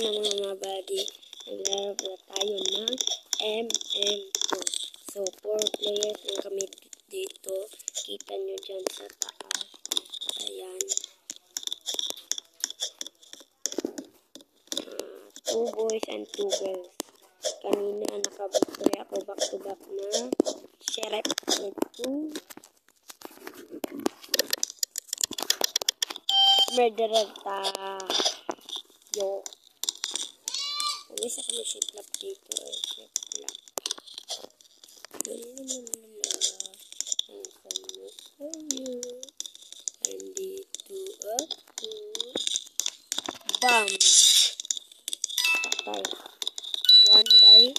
Mga buddy, naglalaro na tayo ng MM2. So, 4 players lang kami dito. Kita nyo dyan sa taas. Ayan. 2 boys and 2 girls. Kanina nakabukre ako back to back na Sheriff 2. Murderer tayo. Uwis ako ng shitlap dito. Shitlap. Andito ako. Bam! Patay. One die.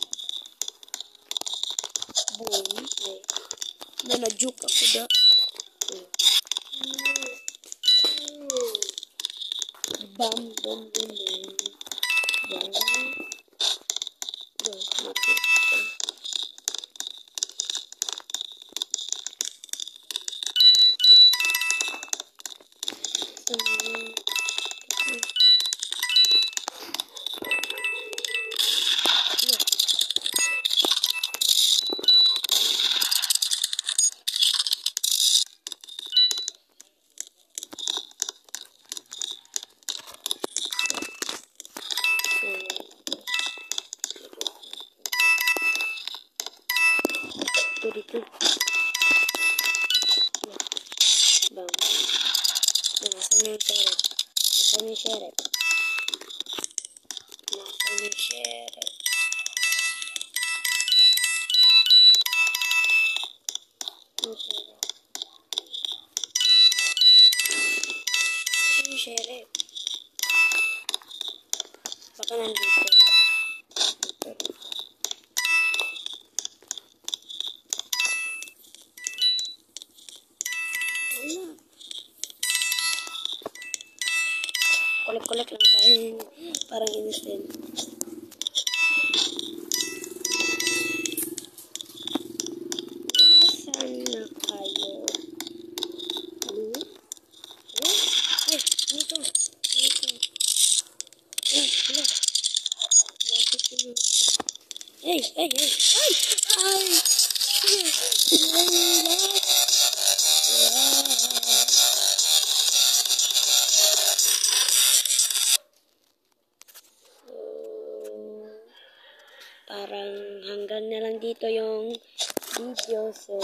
Boom. Na-juke ako da. Bam, bam, bam, bam. Bam. Mati. Dito. Bam. Nasaan yung sheriff? Nasaan yung sheriff? Nasaan yung sheriff? Nasaan yung sheriff? Baka nandito. Kolek-kolek lang tayo. Parang innocent. Nasaan na kayo? Ay, dito. Hala. Bakit yun? Ay! Parang hanggang na lang dito yung video. So,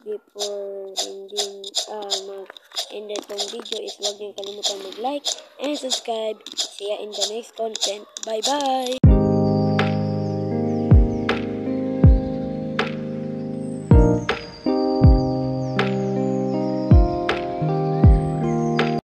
before hindi mag-end itong video is huwag niyong kalimutan mag-like and subscribe. See ya in the next content. Bye-bye!